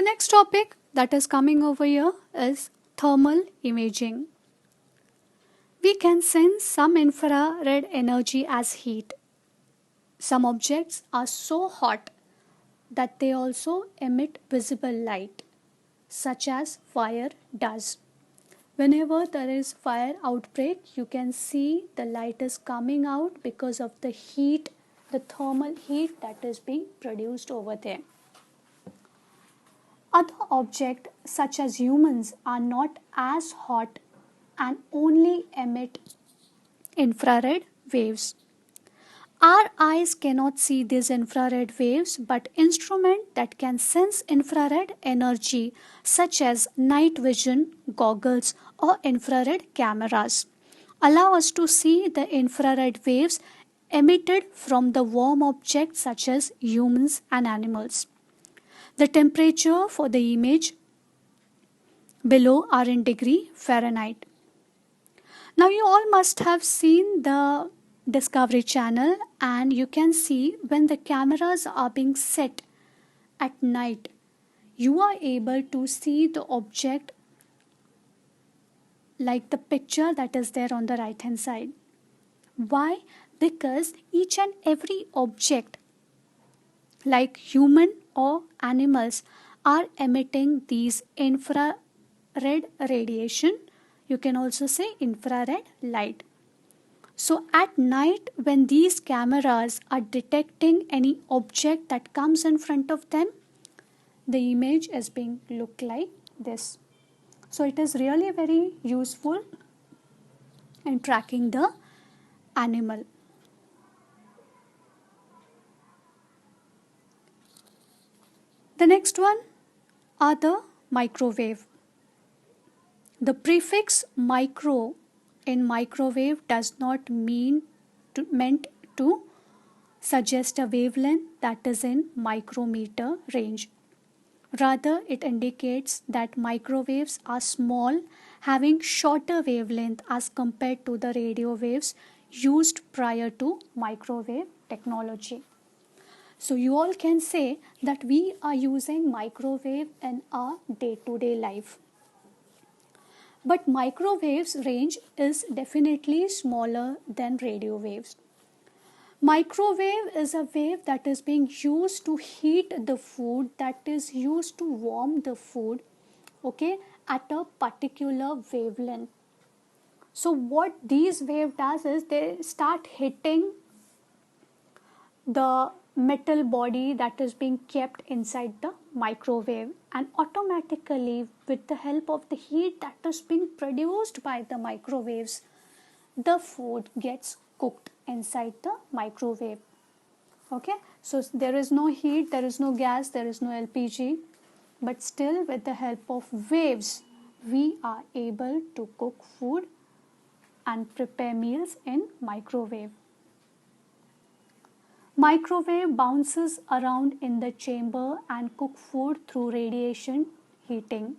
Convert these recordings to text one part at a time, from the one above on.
next topic that is coming over here is thermal imaging. We can sense some infrared energy as heat. Some objects are so hot that they also emit visible light, such as fire does. Whenever there is fire outbreak, you can see the light is coming out because of the heat, the thermal heat that is being produced over there. Other objects such as humans are not as hot and only emit infrared waves. Our eyes cannot see these infrared waves, but instruments that can sense infrared energy such as night vision goggles or infrared cameras allow us to see the infrared waves emitted from the warm objects such as humans and animals. The temperature for the image below are in degree Fahrenheit. Now you all must have seen the Discovery Channel, and you can see when the cameras are being set at night, you are able to see the object like the picture that is there on the right hand side. Why? Because each and every object like human or animals are emitting these infrared radiation. You can also say infrared light. So at night, when these cameras are detecting any object that comes in front of them, the image is being look like this. So it is really very useful in tracking the animal. The next one are the microwave. The prefix micro in microwave does not meant to suggest a wavelength that is in micrometer range. Rather, it indicates that microwaves are small, having shorter wavelength as compared to the radio waves used prior to microwave technology. So you all can say that we are using microwave in our day-to-day life. But microwaves range is definitely smaller than radio waves. Microwave is a wave that is being used to heat the food, that is used to warm the food, okay, at a particular wavelength. So what these wave does is they start hitting the metal body that is being kept inside the microwave, and automatically with the help of the heat that is being produced by the microwaves, the food gets cooked inside the microwave. Okay, so there is no heat, there is no gas, there is no LPG, but still with the help of waves we are able to cook food and prepare meals in microwave. Microwave bounces around in the chamber and cook food through radiation heating,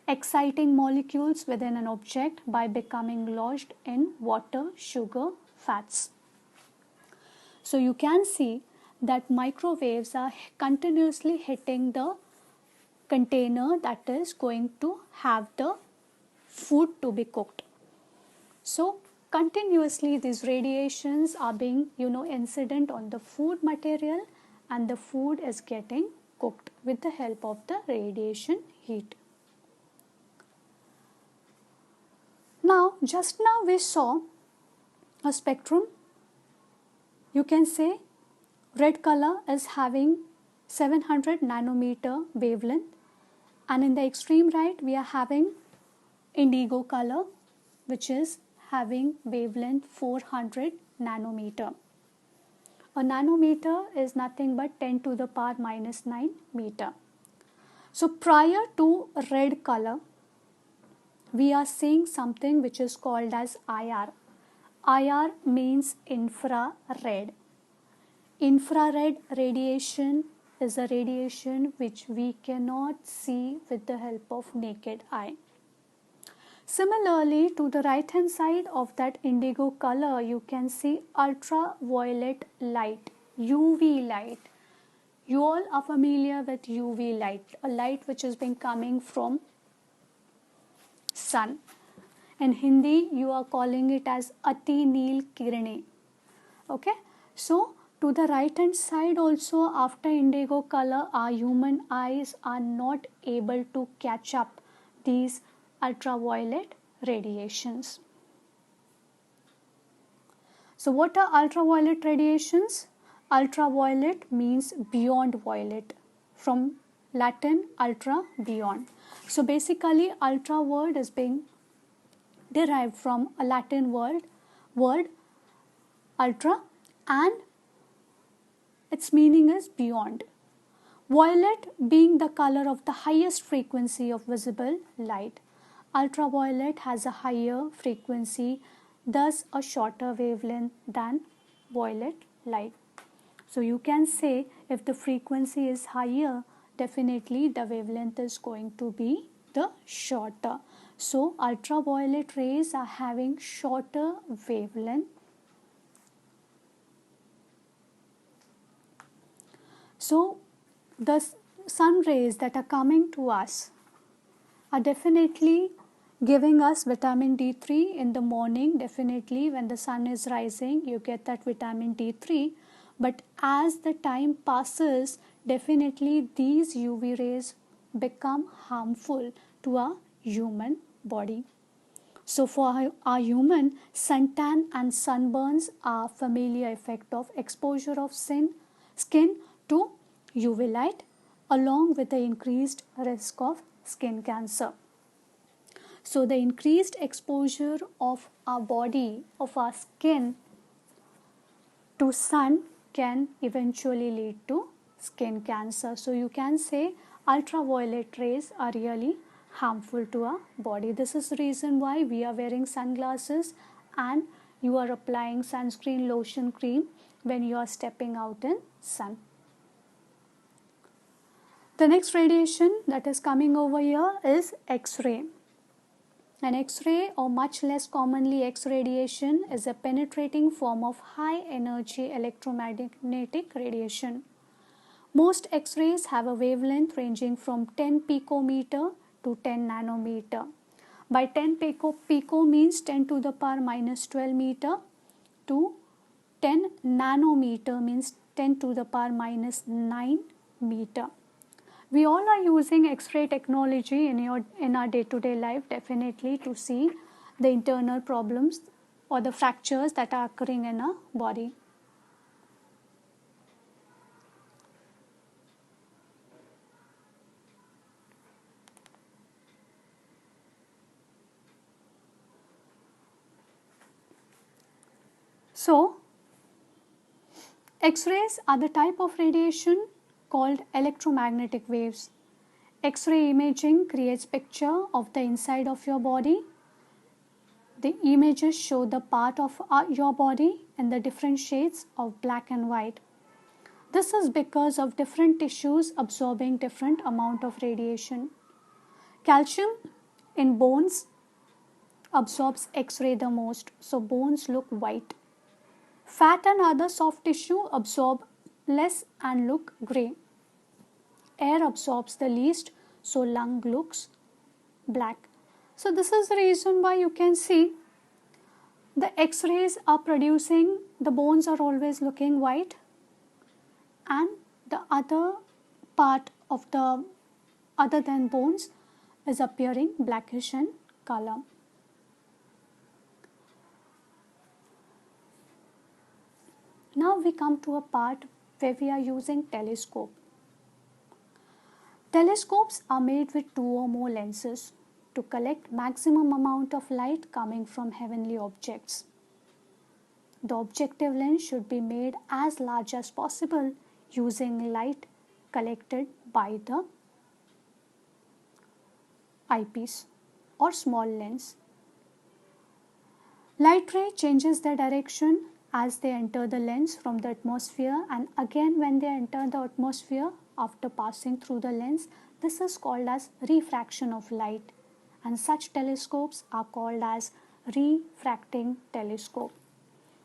exciting molecules within an object by becoming lodged in water, sugar, fats. So you can see that microwaves are continuously hitting the container that is going to have the food to be cooked. So continuously these radiations are being incident on the food material, and the food is getting cooked with the help of the radiation heat. Now just now we saw a spectrum. You can say red color is having 700 nanometer wavelength, and in the extreme right we are having indigo color, which is having wavelength 400 nanometer. A nanometer is nothing but 10 to the power minus 9 meter. So prior to red color, we are seeing something which is called as IR. IR means infrared. Infrared radiation is a radiation which we cannot see with the help of naked eye. Similarly, to the right hand side of that indigo color, you can see ultraviolet light, UV light. You all are familiar with UV light, a light which is being coming from sun. In Hindi, you are calling it as Ati Neel Kirane. Okay, so to the right hand side also, after indigo color, our human eyes are not able to catch up these ultraviolet radiations. So what are ultraviolet radiations? Ultraviolet means beyond violet, from Latin ultra, beyond. So basically ultra word is being derived from a Latin word ultra, and its meaning is beyond. Violet being the color of the highest frequency of visible light. Ultraviolet has a higher frequency, thus a shorter wavelength than violet light. So you can say if the frequency is higher, definitely the wavelength is going to be the shorter. So ultraviolet rays are having shorter wavelength. So the sun rays that are coming to us are definitely giving us vitamin D3 in the morning. Definitely when the sun is rising, you get that vitamin D3. But as the time passes, definitely these UV rays become harmful to our human body. So for our human, suntan and sunburns are familiar effect of exposure of skin to UV light, along with the increased risk of skin cancer. So the increased exposure of our body, of our skin to sun can eventually lead to skin cancer. So you can say ultraviolet rays are really harmful to our body. This is the reason why we are wearing sunglasses and you are applying sunscreen, lotion, cream when you are stepping out in sun. The next radiation that is coming over here is X-ray. An X-ray, or much less commonly X radiation, is a penetrating form of high energy electromagnetic radiation. Most X-rays have a wavelength ranging from 10 picometer to 10 nanometer. By 10 pico means 10 to the power minus 12 meter, to 10 nanometer means 10 to the power minus 9 meter. We all are using X-ray technology in our day-to-day life, definitely, to see the internal problems or the fractures that are occurring in our body. So, X-rays are the type of radiation called electromagnetic waves. X-ray imaging creates picture of the inside of your body. The images show the part of your body in the different shades of black and white. This is because of different tissues absorbing different amount of radiation. Calcium in bones absorbs X-ray the most, so bones look white. Fat and other soft tissue absorb less and look grey. Air absorbs the least, so lung looks black. So this is the reason why you can see the X-rays are producing, the bones are always looking white, and the other part of the other than bones is appearing blackish in color. Now we come to a part where we are using telescope. Telescopes are made with 2 or more lenses to collect maximum amount of light coming from heavenly objects. The objective lens should be made as large as possible using light collected by the eyepiece or small lens. Light ray changes their direction as they enter the lens from the atmosphere, and again when they enter the atmosphere after passing through the lens. This is called as refraction of light, and such telescopes are called as refracting telescope.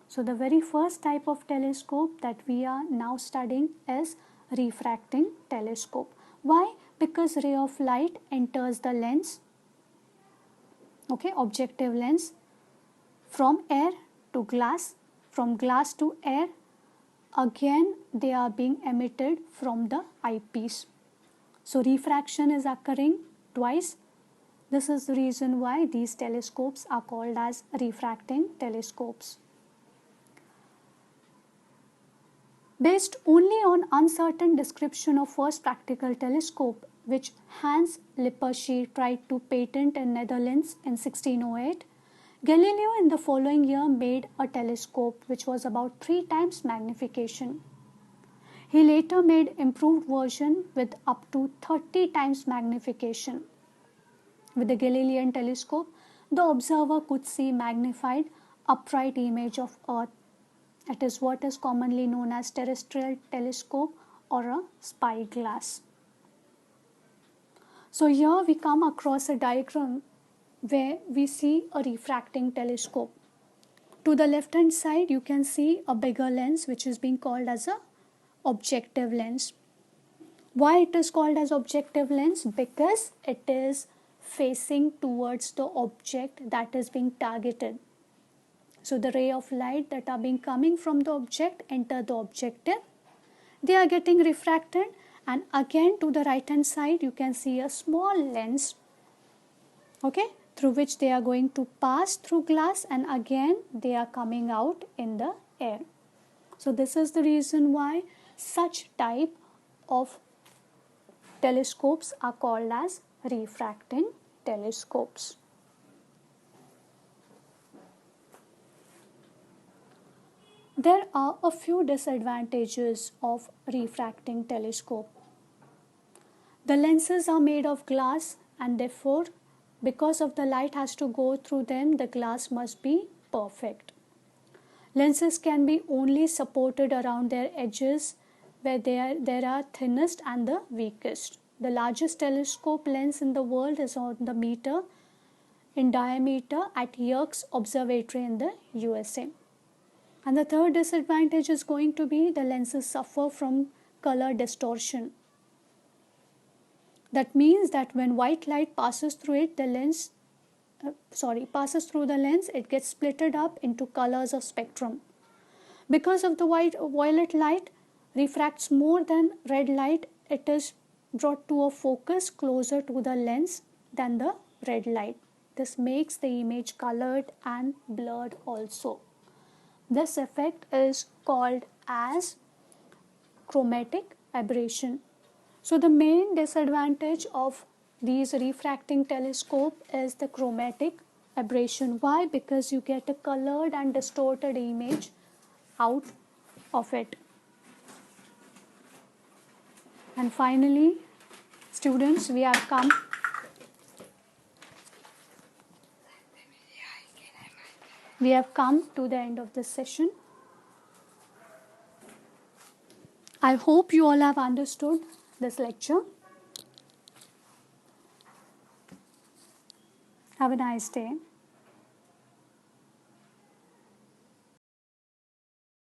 So the very first type of telescope that we are now studying is refracting telescope. Why? Because ray of light enters the lens, okay, objective lens, from air to glass, from glass to air, again they are being emitted from the eyepiece. So refraction is occurring twice. This is the reason why these telescopes are called as refracting telescopes. Based only on uncertain description of first practical telescope, which Hans Lippershey tried to patent in Netherlands in 1608, Galileo in the following year made a telescope which was about 3 times magnification. He later made improved version with up to 30 times magnification. With the Galilean telescope, the observer could see magnified upright image of Earth. It is what is commonly known as terrestrial telescope or a spyglass. So here we come across a diagram where we see a refracting telescope. To the left hand side you can see a bigger lens which is being called as a objective lens. Why it is called as objective lens? Because it is facing towards the object that is being targeted. So the ray of light that are being coming from the object enter the objective. They are getting refracted, and again to the right hand side you can see a small lens, okay, through which they are going to pass through glass, and again they are coming out in the air. So this is the reason why such type of telescopes are called as refracting telescopes. There are a few disadvantages of refracting telescope. The lenses are made of glass, and therefore because of the light has to go through them, the glass must be perfect. Lenses can be only supported around their edges where they are thinnest and the weakest. The largest telescope lens in the world is on the meter in diameter at Yerkes Observatory in the USA. And the third disadvantage is going to be the lenses suffer from color distortion. That means that when white light passes through it, the lens it gets splitted up into colors of spectrum. Because of the violet light refracts more than red light, it is brought to a focus closer to the lens than the red light. This makes the image colored and blurred also. This effect is called as chromatic aberration. So the main disadvantage of these refracting telescope is the chromatic aberration. Why? Because you get a colored and distorted image out of it. And finally, students, we have come to the end of this session. I hope you all have understood this lecture. Have a nice day.